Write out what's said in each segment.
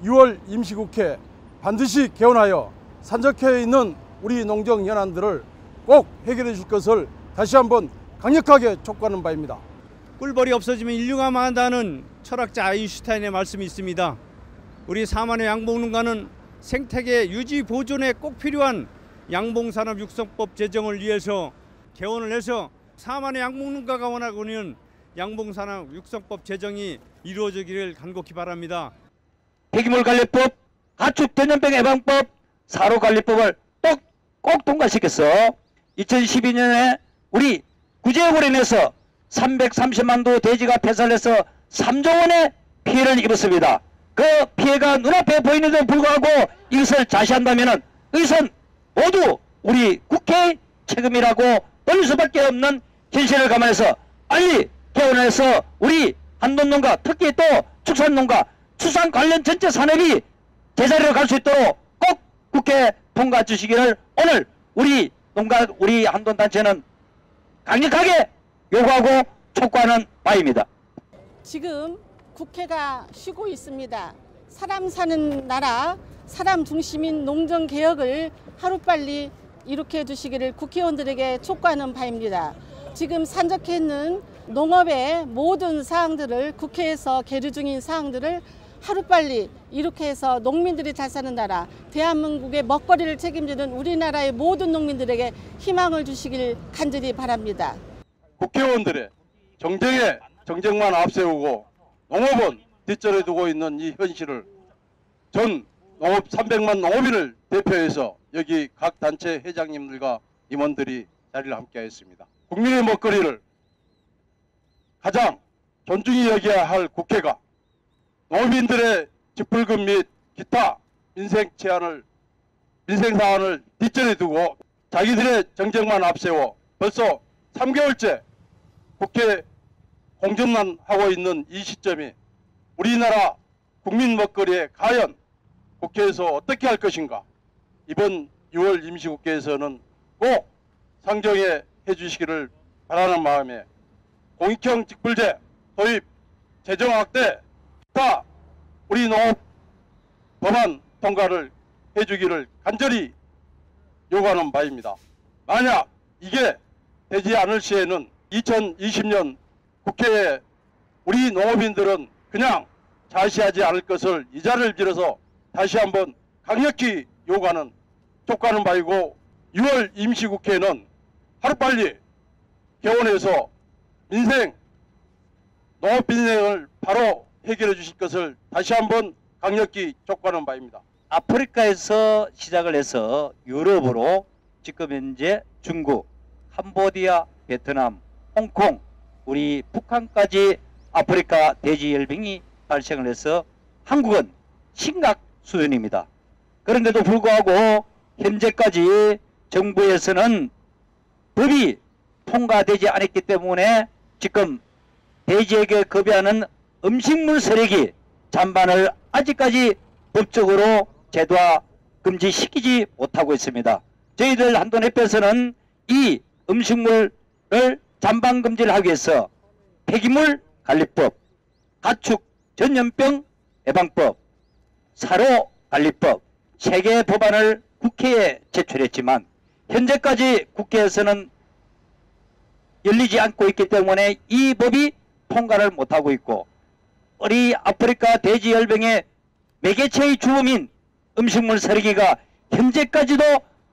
6월 임시국회 반드시 개원하여 산적해 있는 우리 농정 현안들을 꼭 해결해 줄 것을 다시 한번 강력하게 촉구하는 바입니다. 꿀벌이 없어지면 인류가 망한다는 철학자 아인슈타인의 말씀이 있습니다. 우리 사만의 양봉농가는 생태계 유지 보존에 꼭 필요한 양봉산업 육성법 제정을 위해서 개원을 해서 사만의 양봉농가가 원하고 있는 양봉산업 육성법 제정이 이루어지기를 간곡히 바랍니다. 폐기물관리법, 가축전염병 예방법, 사료관리법을 꼭 통과시켰어. 2012년에 우리 구제역으로 인해서 330만 도 돼지가 폐살해서 3조 원의 피해를 입었습니다. 그 피해가 눈앞에 보이는데도 불구하고 이것을 자시한다면 이것은 모두 우리 국회의 책임이라고 돌릴 수밖에 없는 현실을 감안해서 빨리 개원해서 우리 한돈농가, 특히 또 축산농가, 수산 관련 전체 산업이 제자리로 갈 수 있도록 꼭 국회 통과 주시기를 오늘 우리 농가, 우리 한돈단체는 강력하게 요구하고 촉구하는 바입니다. 지금 국회가 쉬고 있습니다. 사람 사는 나라, 사람 중심인 농정개혁을 하루빨리 이룩해 주시기를 국회의원들에게 촉구하는 바입니다. 지금 산적해 있는 농업의 모든 사항들을 국회에서 계류 중인 사항들을 하루빨리 이렇게 해서 농민들이 잘 사는 나라, 대한민국의 먹거리를 책임지는 우리나라의 모든 농민들에게 희망을 주시길 간절히 바랍니다. 국회의원들의 정쟁만 앞세우고 농업은 뒷전에 두고 있는 이 현실을 전 농업 300만 농업인을 대표해서 여기 각 단체 회장님들과 임원들이 자리를 함께 했습니다. 국민의 먹거리를 가장 존중히 여겨야 할 국회가 농민들의 직불금 및 기타 민생 사안을 뒷전에 두고 자기들의 정쟁만 앞세워 벌써 3개월째 국회 공전만 하고 있는 이 시점이 우리나라 국민 먹거리에 과연 국회에서 어떻게 할 것인가, 이번 6월 임시국회에서는 꼭 상정해 주시기를 바라는 마음에 공익형 직불제 도입, 재정 확대, 다 우리 농업 법안 통과를 해주기를 간절히 요구하는 바입니다. 만약 이게 되지 않을 시에는 2020년 국회에 우리 농업인들은 그냥 자시하지 않을 것을 이 자리를 빌어서 다시 한번 강력히 요구하는 촉구하는 바이고, 6월 임시국회는 하루빨리 개원해서 농업 민생을 바로 해결해 주실 것을 다시 한번 강력히 촉구하는 바입니다. 아프리카에서 시작을 해서 유럽으로 지금 현재 중국, 캄보디아, 베트남, 홍콩, 우리 북한까지 아프리카 돼지열병이 발생을 해서 한국은 심각 수준입니다. 그런데도 불구하고 현재까지 정부에서는 법이 통과되지 않았기 때문에 지금 돼지에게 급여하는 음식물 쓰레기 잔반을 아직까지 법적으로 제도화 금지시키지 못하고 있습니다. 저희들 한돈협회에서는 이 음식물을 잔반 금지를 하기 위해서 폐기물 관리법, 가축 전염병 예방법, 사료 관리법 3개 법안을 국회에 제출했지만 현재까지 국회에서는 열리지 않고 있기 때문에 이 법이 통과를 못하고 있고, 우리 아프리카 돼지열병의 매개체의 주범인 음식물 쓰레기가 현재까지도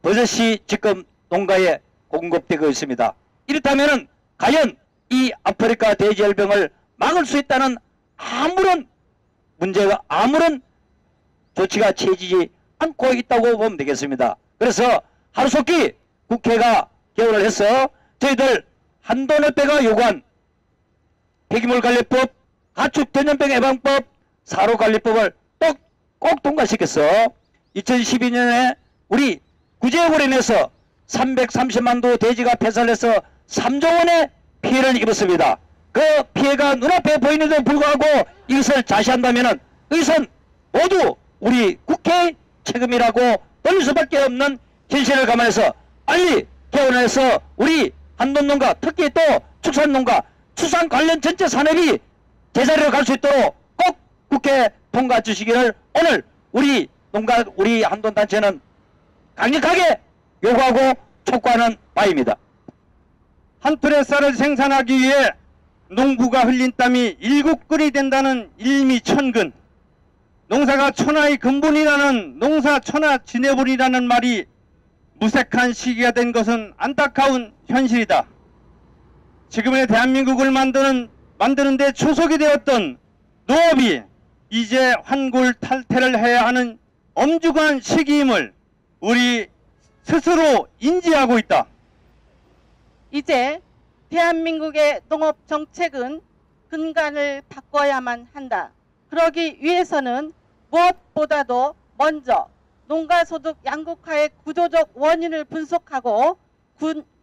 버젓이 지금 농가에 공급되고 있습니다. 이렇다면 과연 이 아프리카 돼지열병을 막을 수 있다는 아무런 조치가 취해지지 않고 있다고 보면 되겠습니다. 그래서 하루속히 국회가 개원을 해서 저희들 한돈협회가 요구한 폐기물관리법, 가축전염병 예방법, 사료관리법을 꼭 통과시켰어. 2012년에 우리 구제역으로 인해서 330만 도 돼지가 폐살해서 3조 원의 피해를 입었습니다. 그 피해가 눈앞에 보이는데도 불구하고 이것을 자시한다면 이것은 모두 우리 국회의 책임이라고 돌릴 수밖에 없는 현실을 감안해서 빨리 개원해서 우리 한돈농가, 특히 또 축산농가, 수산 관련 전체 산업이 제자리로 갈 수 있도록 꼭 국회 통과해 주시기를 오늘 우리 한돈단체는 강력하게 요구하고 촉구하는 바입니다. 한 톨의 쌀을 생산하기 위해 농부가 흘린 땀이 7근이 된다는 일미천근. 농사가 천하의 근본이라는 농사 천하 진해본이라는 말이 무색한 시기가 된 것은 안타까운 현실이다. 지금의 대한민국을 만드는 데 초석이 되었던 농업이 이제 환골탈태를 해야 하는 엄중한 시기임을 우리 스스로 인지하고 있다. 이제 대한민국의 농업 정책은 근간을 바꿔야만 한다. 그러기 위해서는 무엇보다도 먼저 농가소득 양극화의 구조적 원인을 분석하고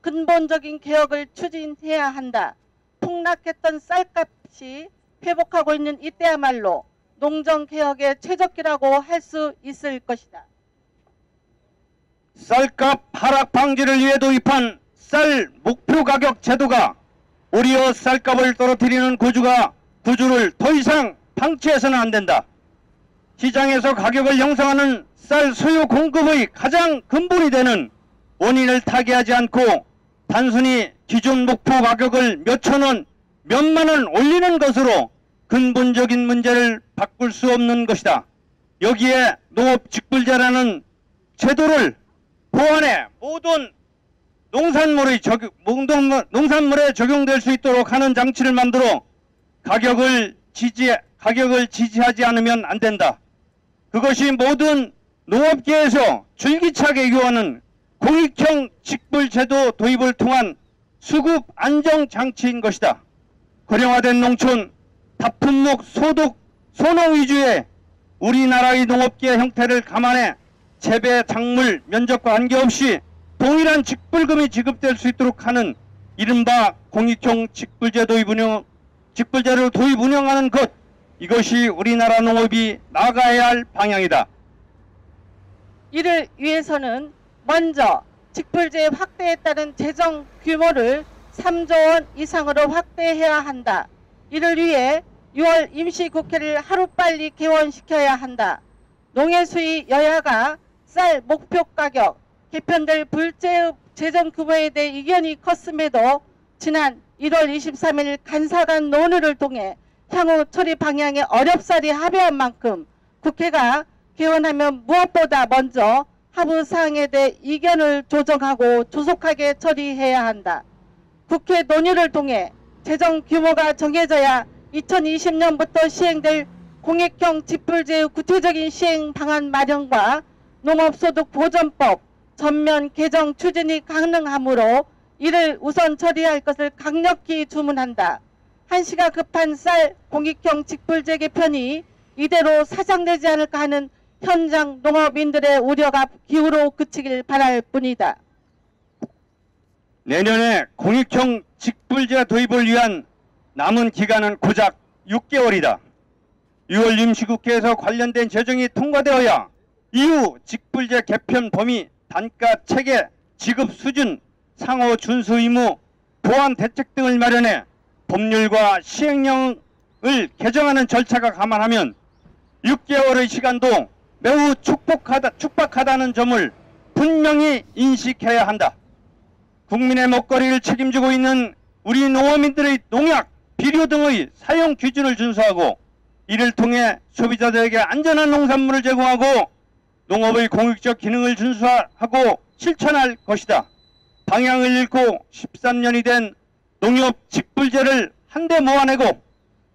근본적인 개혁을 추진해야 한다. 폭락했던 쌀값이 회복하고 있는 이때야말로 농정개혁의 최적기라고 할 수 있을 것이다. 쌀값 하락 방지를 위해 도입한 쌀 목표 가격 제도가 오히려 쌀값을 떨어뜨리는 구조를 더 이상 방치해서는 안 된다. 시장에서 가격을 형성하는 쌀 수요 공급의 가장 근본이 되는 원인을 타개하지 않고 단순히 기존 목표 가격을 몇천 원, 몇만 원 올리는 것으로 근본적인 문제를 바꿀 수 없는 것이다. 여기에 농업직불제라는 제도를 보완해 모든 농산물에 적용될 수 있도록 하는 장치를 만들어 가격을 지지하지 않으면 안 된다. 그것이 모든 농업계에서 줄기차게 요하는 공익형 직불제도 도입을 통한 수급 안정 장치인 것이다. 고령화된 농촌, 다품목 소농 위주의 우리나라의 농업계 형태를 감안해 재배 작물 면적과 관계없이 동일한 직불금이 지급될 수 있도록 하는 이른바 공익형 직불제를 도입 운영하는 것, 이것이 우리나라 농업이 나아가야 할 방향이다. 이를 위해서는 먼저 직불제 확대에 따른 재정 규모를 3조 원 이상으로 확대해야 한다. 이를 위해 6월 임시국회를 하루빨리 개원시켜야 한다. 농해수의 여야가 쌀 목표 가격, 개편될 불제의 재정 규모에 대해 이견이 컸음에도 지난 1월 23일 간사간 논의를 통해 향후 처리 방향에 어렵사리 합의한 만큼 국회가 개원하면 무엇보다 먼저 하부 사항에 대해 이견을 조정하고 조속하게 처리해야 한다. 국회 논의를 통해 재정 규모가 정해져야 2020년부터 시행될 공익형 직불제의 구체적인 시행 방안 마련과 농업소득 보전법 전면 개정 추진이 가능하므로 이를 우선 처리할 것을 강력히 주문한다. 한시가 급한 쌀 공익형 직불제 개편이 이대로 사장되지 않을까 하는 현장 농업인들의 우려가 기후로 그치길 바랄 뿐이다. 내년에 공익형 직불제 도입을 위한 남은 기간은 고작 6개월이다. 6월 임시국회에서 관련된 제정이 통과되어야 이후 직불제 개편 범위, 단가 체계, 지급 수준, 상호 준수 의무, 보완 대책 등을 마련해 법률과 시행령을 개정하는 절차가 감안하면 6개월의 시간도 매우 촉박하다는 점을 분명히 인식해야 한다. 국민의 먹거리를 책임지고 있는 우리 농어민들의 농약, 비료 등의 사용 기준을 준수하고 이를 통해 소비자들에게 안전한 농산물을 제공하고 농업의 공익적 기능을 준수하고 실천할 것이다. 방향을 잃고 13년이 된 농협 직불제를 한데 모아내고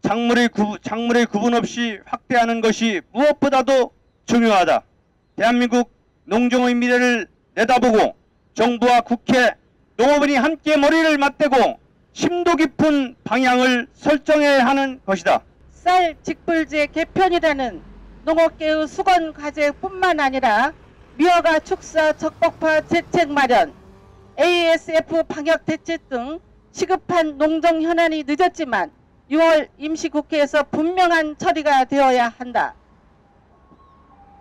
작물의 구분 없이 확대하는 것이 무엇보다도 중요하다. 대한민국 농정의 미래를 내다보고 정부와 국회, 농업인이 함께 머리를 맞대고 심도 깊은 방향을 설정해야 하는 것이다. 쌀 직불제 개편이라는 농업계의 수건 과제뿐만 아니라 미화가 축사 적법화 대책 마련, ASF 방역 대책 등 시급한 농정 현안이 늦었지만 6월 임시국회에서 분명한 처리가 되어야 한다.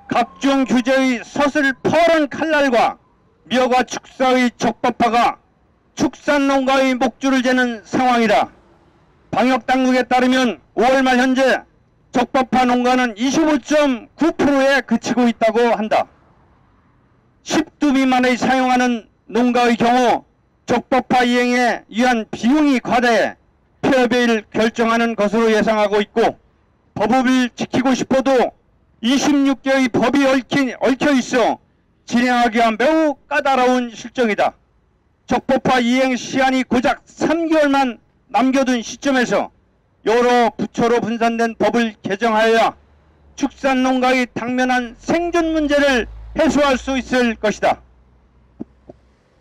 각종 규제의 서슬퍼런 칼날과 미화가 축사의 적법화가 축산농가의 목줄을 재는 상황이다. 방역당국에 따르면 5월 말 현재 적법화 농가는 25.9%에 그치고 있다고 한다. 10두 미만의 사용하는 농가의 경우 적법화 이행에 위한 비용이 과다해 폐업을 결정하는 것으로 예상하고 있고, 법을 지키고 싶어도 26개의 법이 얽혀 있어 진행하기가 매우 까다로운 실정이다. 적법화 이행 시한이 고작 3개월만 남겨둔 시점에서 여러 부처로 분산된 법을 개정하여야 축산농가의 당면한 생존 문제를 해소할 수 있을 것이다.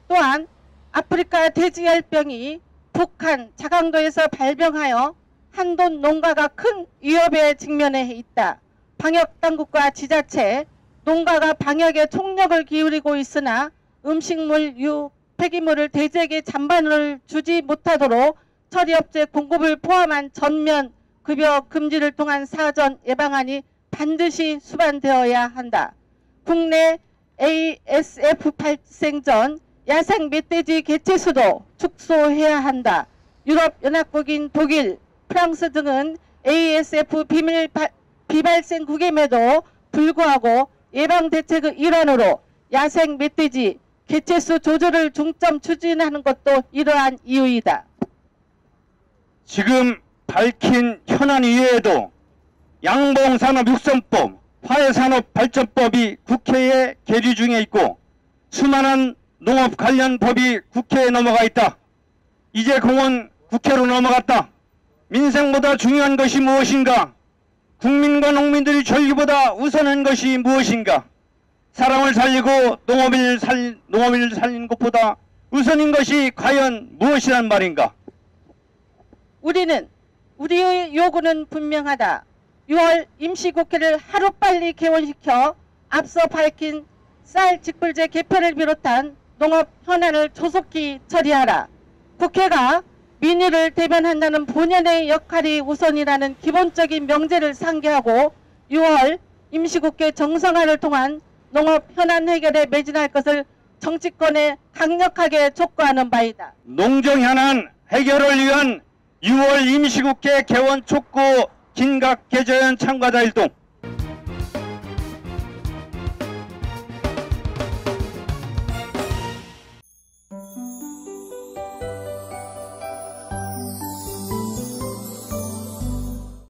또한 아프리카 돼지열병이 북한 자강도에서 발병하여 한돈 농가가 큰 위협에 직면해 있다. 방역당국과 지자체, 농가가 방역에 총력을 기울이고 있으나 음식물, 폐기물을 돼지에게 잔반을 주지 못하도록 처리업체 공급을 포함한 전면 급여 금지를 통한 사전 예방안이 반드시 수반되어야 한다. 국내 ASF 발생 전 야생 멧돼지 개체수도 축소해야 한다. 유럽연합국인 독일, 프랑스 등은 ASF 비발생국임에도 불구하고 예방대책의 일환으로 야생 멧돼지 개체수 조절을 중점 추진하는 것도 이러한 이유이다. 지금 밝힌 현안 이외에도 양봉산업육성법, 화훼산업발전법이 국회에 계류 중에 있고, 수많은 농업 관련 법이 국회에 넘어가 있다. 이제 공은 국회로 넘어갔다. 민생보다 중요한 것이 무엇인가? 국민과 농민들이 절기보다 우선한 것이 무엇인가? 사람을 살리고 농업을 살리는 것보다 우선인 것이 과연 무엇이란 말인가? 우리의 요구는 분명하다. 6월 임시국회를 하루빨리 개원시켜 앞서 밝힌 쌀 직불제 개편을 비롯한 농업 현안을 조속히 처리하라. 국회가 민의를 대변한다는 본연의 역할이 우선이라는 기본적인 명제를 상기하고 6월 임시국회 정상화를 통한 농업 현안 해결에 매진할 것을 정치권에 강력하게 촉구하는 바이다. 농정 현안 해결을 위한 6월 임시국회 개원 촉구 긴급 개저연 참가자 일동,